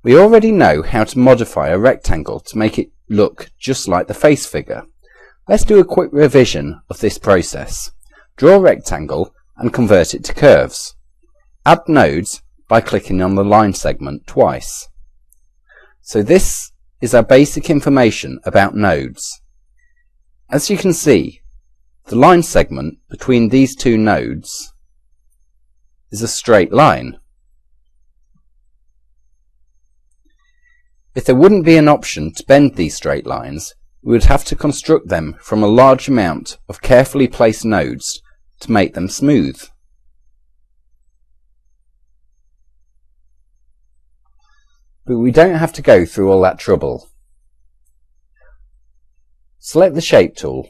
We already know how to modify a rectangle to make it look just like the face figure. Let's do a quick revision of this process. Draw a rectangle and convert it to curves. Add nodes by clicking on the line segment twice. So this is our basic information about nodes. As you can see, the line segment between these two nodes is a straight line. If there wouldn't be an option to bend these straight lines, we would have to construct them from a large amount of carefully placed nodes to make them smooth. But we don't have to go through all that trouble. Select the Shape tool.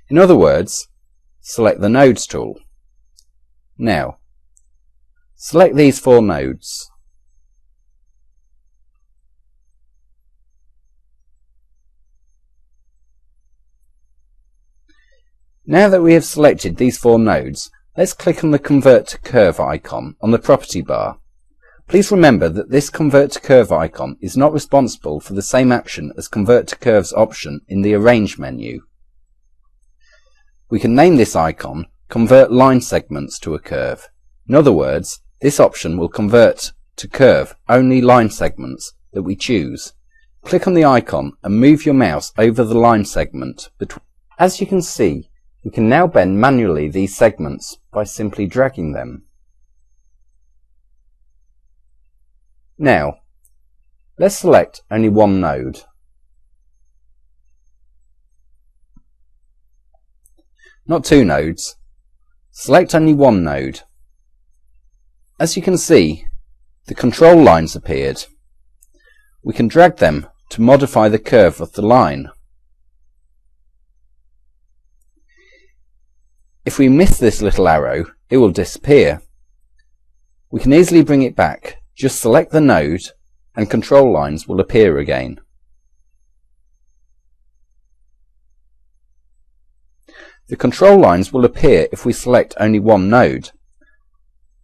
In other words, select the Nodes tool. Now, select these 4 nodes. Now that we have selected these 4 nodes, let's click on the Convert to Curve icon on the property bar. Please remember that this Convert to Curve icon is not responsible for the same action as Convert to Curves option in the Arrange menu. We can name this icon Convert Line Segments to a Curve. In other words, this option will convert to curve only line segments that we choose. Click on the icon and move your mouse over the line segment. As you can see, we can now bend manually these segments by simply dragging them. Now, let's select only one node. Not 2 nodes. Select only one node. As you can see, the control lines appeared. We can drag them to modify the curve of the line. If we miss this little arrow, it will disappear. We can easily bring it back. Just select the node and control lines will appear again. The control lines will appear if we select only one node.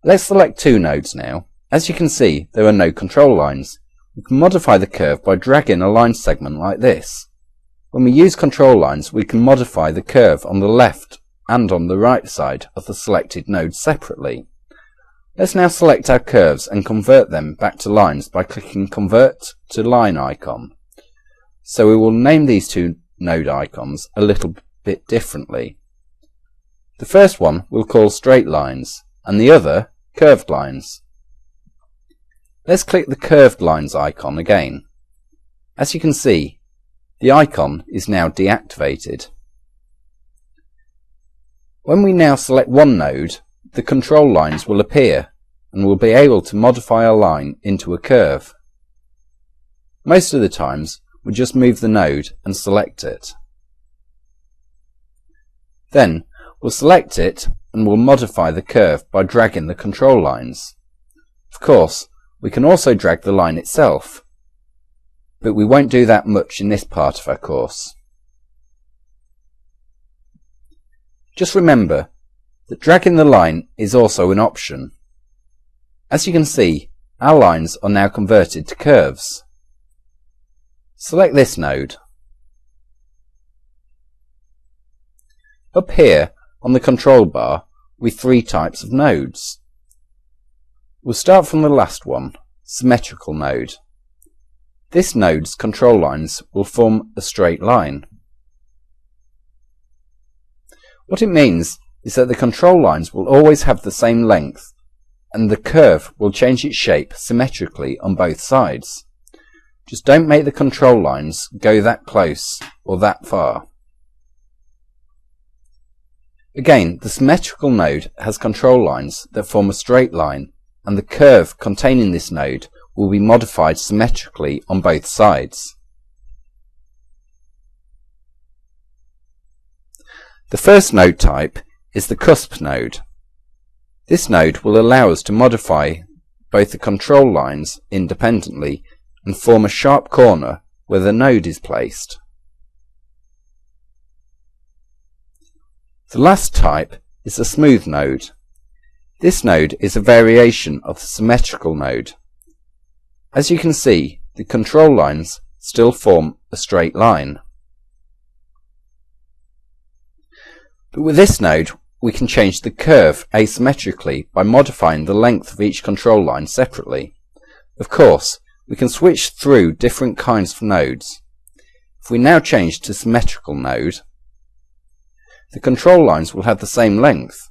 Let's select 2 nodes now. As you can see, there are no control lines. We can modify the curve by dragging a line segment like this. When we use control lines, we can modify the curve on the left and on the right side of the selected node separately. Let's now select our curves and convert them back to lines by clicking Convert to Line icon. So we will name these 2 node icons a little bit differently. The first one we'll call Straight Lines and the other Curved Lines. Let's click the Curved Lines icon again. As you can see, the icon is now deactivated. When we now select one node, the control lines will appear and we'll be able to modify our line into a curve. Most of the times, we'll just move the node and select it. Then, we'll select it and we'll modify the curve by dragging the control lines. Of course, we can also drag the line itself, but we won't do that much in this part of our course. Just remember that dragging the line is also an option. As you can see, our lines are now converted to curves. Select this node. Up here on the control bar, with 3 types of nodes. We'll start from the last one, Symmetrical Node. This node's control lines will form a straight line. What it means is that the control lines will always have the same length and the curve will change its shape symmetrically on both sides. Just don't make the control lines go that close or that far. Again, the symmetrical node has control lines that form a straight line, and the curve containing this node will be modified symmetrically on both sides. The first node type is the cusp node. This node will allow us to modify both the control lines independently and form a sharp corner where the node is placed. The last type is the smooth node. This node is a variation of the symmetrical node. As you can see, the control lines still form a straight line. But with this node, we can change the curve asymmetrically by modifying the length of each control line separately. Of course, we can switch through different kinds of nodes. If we now change to symmetrical node, the control lines will have the same length.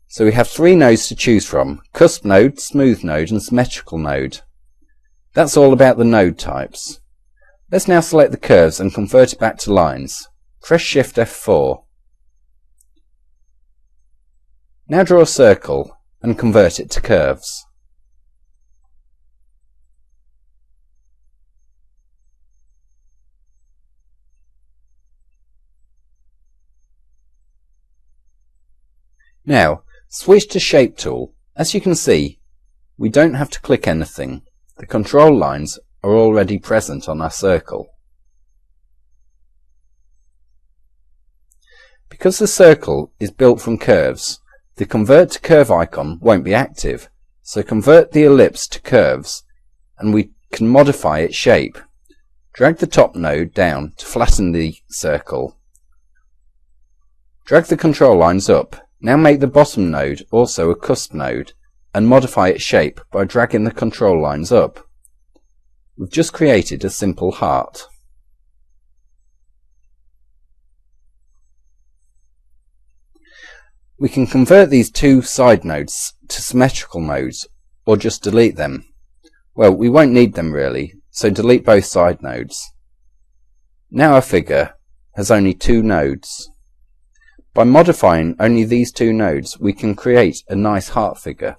So we have three nodes to choose from: cusp node, smooth node and symmetrical node. That's all about the node types. Let's now select the curves and convert it back to lines. Press Shift F4. Now draw a circle and convert it to curves. Now, switch to Shape tool. As you can see, we don't have to click anything. The control lines are already present on our circle. Because the circle is built from curves, the Convert to Curve icon won't be active, so convert the ellipse to curves and we can modify its shape. Drag the top node down to flatten the circle. Drag the control lines up. Now make the bottom node also a cusp node and modify its shape by dragging the control lines up. We've just created a simple heart. We can convert these two side nodes to symmetrical nodes or just delete them. Well, we won't need them really, so delete both side nodes. Now our figure has only two nodes. By modifying only these two nodes, we can create a nice heart figure.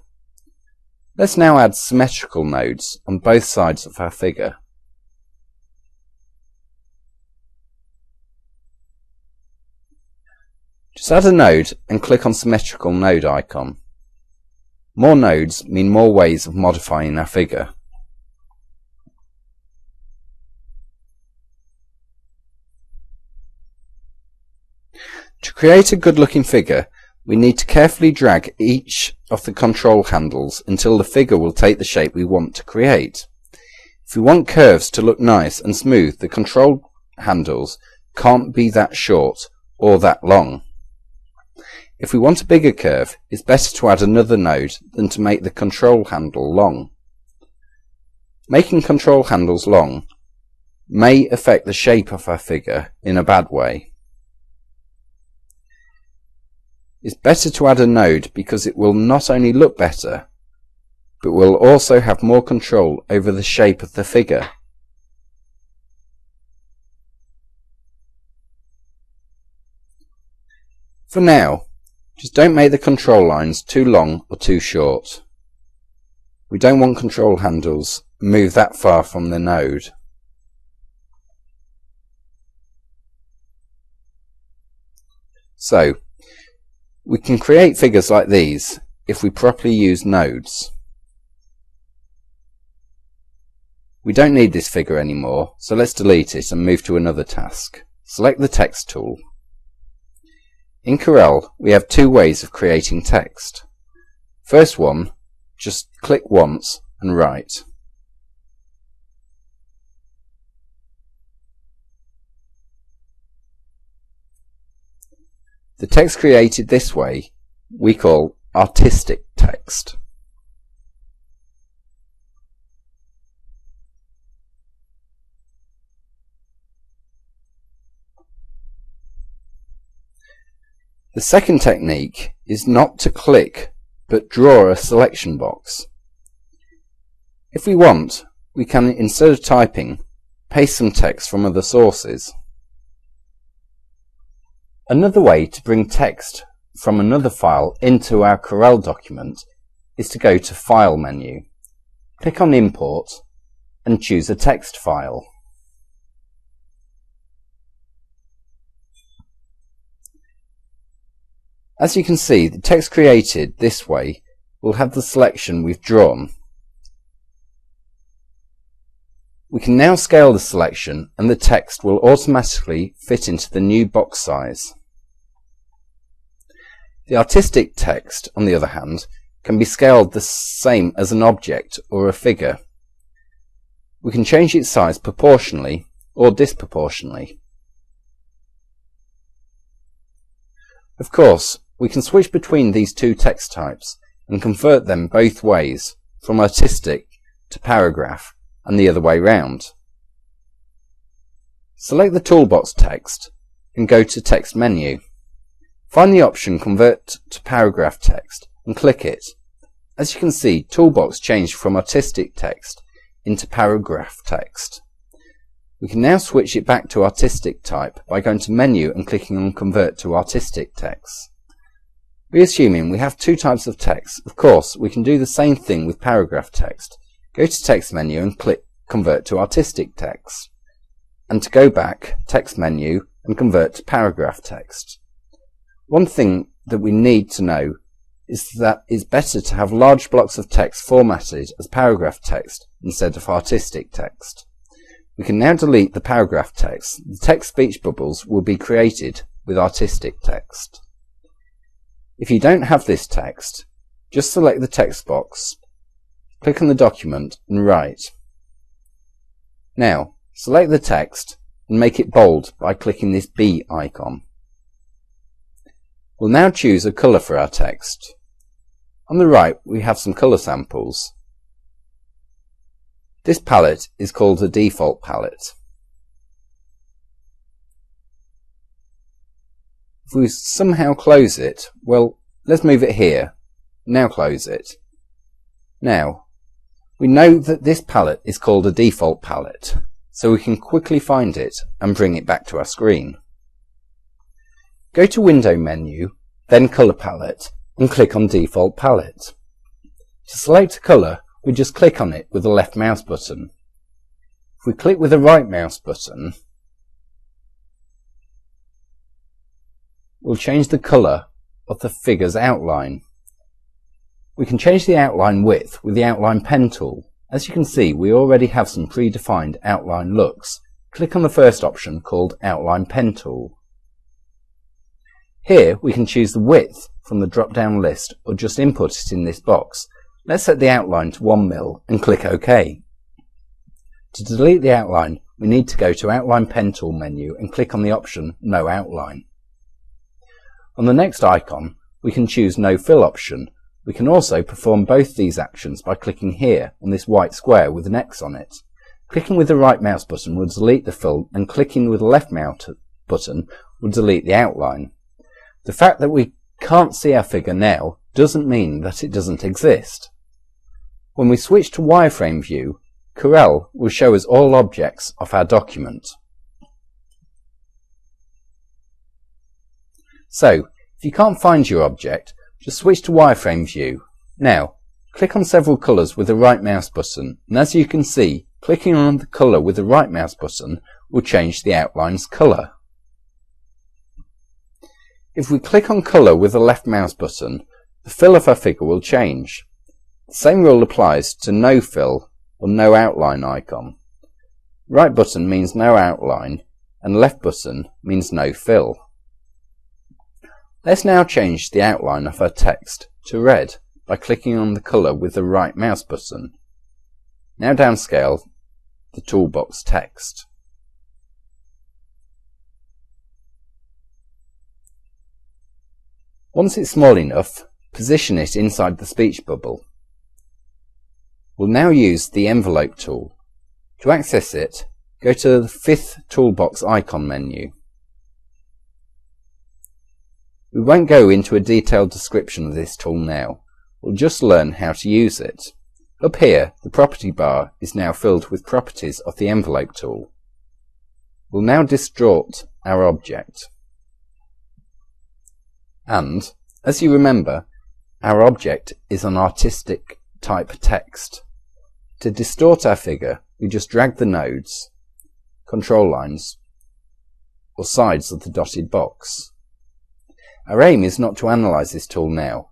Let's now add symmetrical nodes on both sides of our figure. Just add a node and click on Symmetrical Node icon. More nodes mean more ways of modifying our figure. To create a good-looking figure, we need to carefully drag each of the control handles until the figure will take the shape we want to create. If we want curves to look nice and smooth, the control handles can't be that short or that long. If we want a bigger curve, it's better to add another node than to make the control handle long. Making control handles long may affect the shape of our figure in a bad way. It's better to add a node because it will not only look better, but will also have more control over the shape of the figure. For now, just don't make the control lines too long or too short. We don't want control handles move that far from the node. So, we can create figures like these if we properly use nodes. We don't need this figure anymore, so let's delete it and move to another task. Select the Text tool. In Corel, we have two ways of creating text. First one, just click once and write. The text created this way we call artistic text. The second technique is not to click but draw a selection box. If we want, we can, instead of typing, paste some text from other sources. Another way to bring text from another file into our Corel document is to go to File menu, click on Import and choose a text file. As you can see, the text created this way will have the selection we've drawn. We can now scale the selection and the text will automatically fit into the new box size. The artistic text, on the other hand, can be scaled the same as an object or a figure. We can change its size proportionally or disproportionately. Of course, we can switch between these two text types and convert them both ways, from artistic to paragraph and the other way round. Select the toolbox text and go to Text menu. Find the option Convert to Paragraph Text and click it. As you can see, Toolbox changed from artistic text into paragraph text. We can now switch it back to artistic type by going to Menu and clicking on Convert to Artistic Text. Reassuming we have two types of text, of course we can do the same thing with paragraph text. Go to Text menu and click Convert to Artistic Text. And to go back, Text menu and Convert to Paragraph Text. One thing that we need to know is that it's better to have large blocks of text formatted as paragraph text instead of artistic text. We can now delete the paragraph text. The text speech bubbles will be created with artistic text. If you don't have this text, just select the text box, click on the document and write. Now, select the text and make it bold by clicking this B icon. We'll now choose a colour for our text. On the right we have some colour samples. This palette is called a default palette. If we somehow close it, well, let's move it here. Now close it. Now, we know that this palette is called a default palette, so we can quickly find it and bring it back to our screen. Go to Window menu, then Colour Palette, and click on Default Palette. To select a colour, we just click on it with the left mouse button. If we click with the right mouse button, we'll change the colour of the figure's outline. We can change the outline width with the Outline Pen tool. As you can see, we already have some predefined outline looks. Click on the first option called Outline Pen tool. Here we can choose the width from the drop-down list or just input it in this box. Let's set the outline to 1 mil and click OK. To delete the outline, we need to go to Outline Pen tool menu and click on the option No Outline. On the next icon, we can choose No Fill option. We can also perform both these actions by clicking here on this white square with an X on it. Clicking with the right mouse button will delete the fill, and clicking with the left mouse button will delete the outline. The fact that we can't see our figure now doesn't mean that it doesn't exist. When we switch to wireframe view, Corel will show us all objects of our document. So, if you can't find your object, just switch to wireframe view. Now, click on several colours with the right mouse button, and as you can see, clicking on the colour with the right mouse button will change the outline's colour. If we click on colour with the left mouse button, the fill of our figure will change. The same rule applies to no fill or no outline icon. Right button means no outline and left button means no fill. Let's now change the outline of our text to red by clicking on the colour with the right mouse button. Now downscale the toolbox text. Once it's small enough, position it inside the speech bubble. We'll now use the envelope tool. To access it, go to the 5th toolbox icon menu. We won't go into a detailed description of this tool now. We'll just learn how to use it. Up here, the property bar is now filled with properties of the envelope tool. We'll now distort our object. And, as you remember, our object is an artistic type text. To distort our figure, we just drag the nodes, control lines, or sides of the dotted box. Our aim is not to analyse this tool now.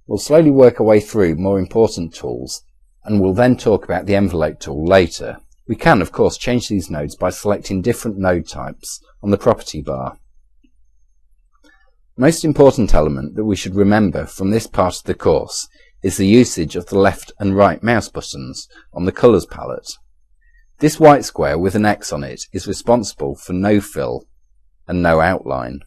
We'll slowly work our way through more important tools, and we'll then talk about the envelope tool later. We can, of course, change these nodes by selecting different node types on the property bar. Most important element that we should remember from this part of the course is the usage of the left and right mouse buttons on the colours palette. This white square with an X on it is responsible for no fill and no outline.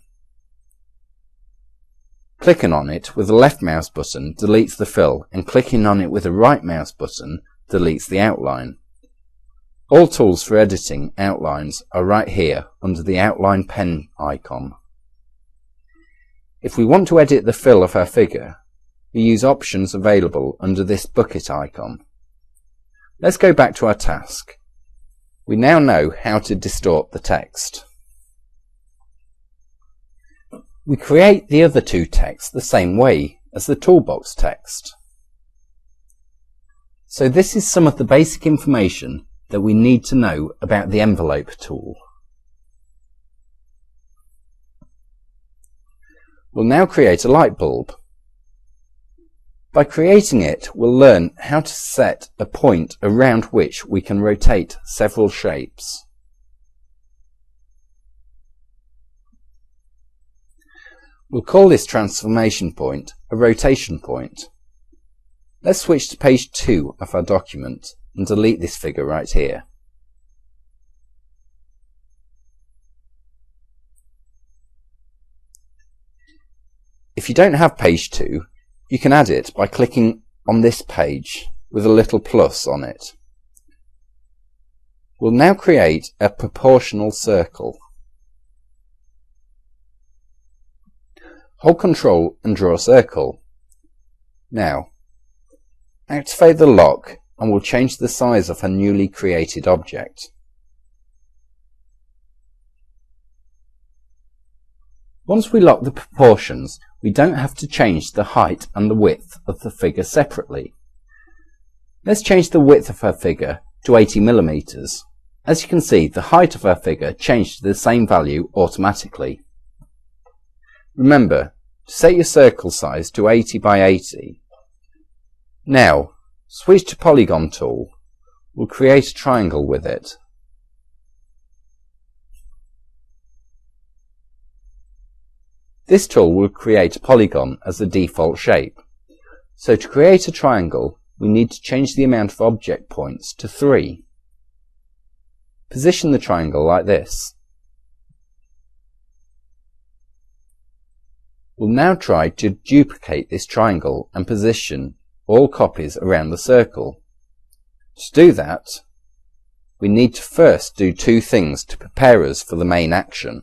Clicking on it with the left mouse button deletes the fill, and clicking on it with the right mouse button deletes the outline. All tools for editing outlines are right here under the outline pen icon. If we want to edit the fill of our figure, we use options available under this bucket icon. Let's go back to our task. We now know how to distort the text. We create the other two texts the same way as the toolbox text. So this is some of the basic information that we need to know about the envelope tool. We'll now create a light bulb. By creating it, we'll learn how to set a point around which we can rotate several shapes. We'll call this transformation point a rotation point. Let's switch to page 2 of our document and delete this figure right here. If you don't have page 2, you can add it by clicking on this page with a little plus on it. We'll now create a proportional circle. Hold Ctrl and draw a circle. Now, activate the lock and we'll change the size of our newly created object. Once we lock the proportions, we don't have to change the height and the width of the figure separately. Let's change the width of our figure to 80 mm. As you can see, the height of our figure changed to the same value automatically. Remember to set your circle size to 80 by 80. Now, switch to Polygon tool. We'll create a triangle with it. This tool will create a polygon as the default shape. So to create a triangle, we need to change the amount of object points to 3. Position the triangle like this. We'll now try to duplicate this triangle and position all copies around the circle. To do that, we need to first do two things to prepare us for the main action.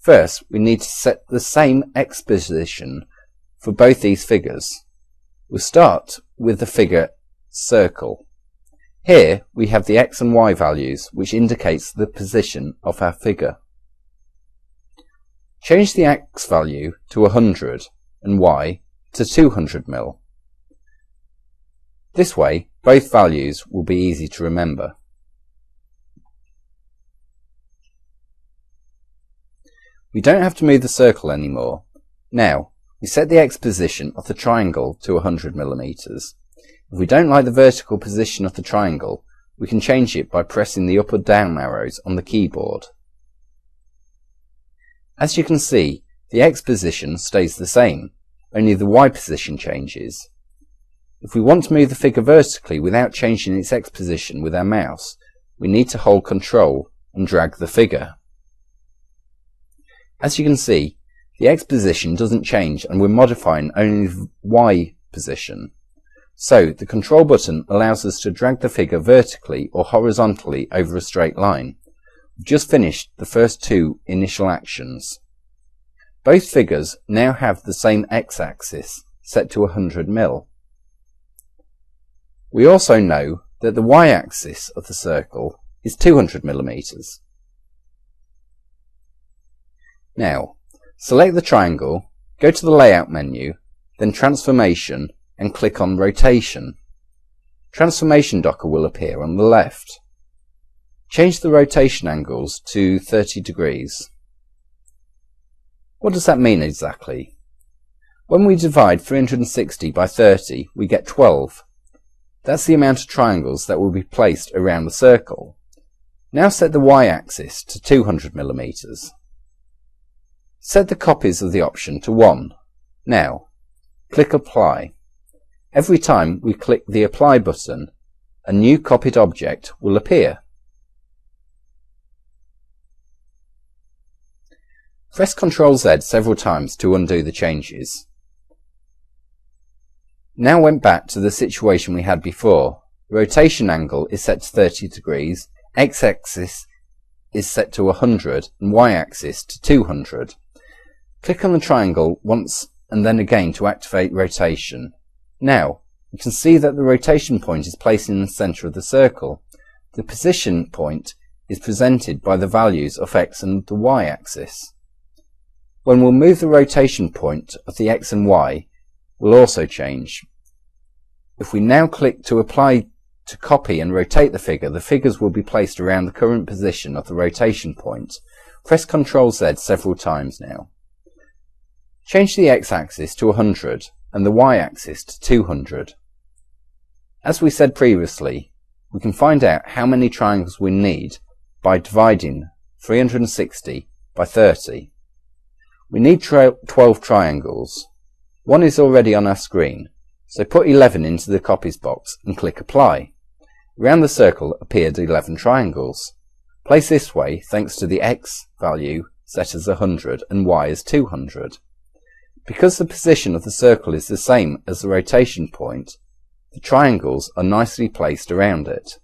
First, we need to set the same X position for both these figures. We'll start with the figure circle. Here we have the X and Y values, which indicates the position of our figure. Change the X value to 100 and Y to 200 mm. This way, both values will be easy to remember. We don't have to move the circle anymore. Now, we set the X position of the triangle to 100 mm. If we don't like the vertical position of the triangle, we can change it by pressing the up or down arrows on the keyboard. As you can see, the X position stays the same, only the Y position changes. If we want to move the figure vertically without changing its X position with our mouse, we need to hold Ctrl and drag the figure. As you can see, the X position doesn't change and we're modifying only the Y position. So the Control button allows us to drag the figure vertically or horizontally over a straight line. We've just finished the first two initial actions. Both figures now have the same X-axis set to 100 mm. We also know that the Y-axis of the circle is 200 mm. Now, select the triangle, go to the Layout menu, then Transformation, and click on Rotation. Transformation Docker will appear on the left. Change the rotation angles to 30 degrees. What does that mean exactly? When we divide 360 by 30, we get 12. That's the amount of triangles that will be placed around the circle. Now set the Y-axis to 200 mm. Set the copies of the option to 1. Now, click Apply. Every time we click the Apply button, a new copied object will appear. Press Ctrl-Z several times to undo the changes. Now went back to the situation we had before. The rotation angle is set to 30 degrees, x-axis is set to 100 and y-axis to 200. Click on the triangle once and then again to activate rotation. Now, you can see that the rotation point is placed in the centre of the circle. The position point is presented by the values of x and the y-axis. When we'll move the rotation point of the x and y will also change. If we now click to apply to copy and rotate the figures will be placed around the current position of the rotation point. Press Ctrl-Z several times now. Change the x-axis to 100 and the y-axis to 200. As we said previously, we can find out how many triangles we need by dividing 360 by 30. We need 12 triangles. One is already on our screen, so put 11 into the copies box and click Apply. Around the circle appeared 11 triangles. Placed this way thanks to the x value set as 100 and y as 200. Because the position of the circle is the same as the rotation point, the triangles are nicely placed around it.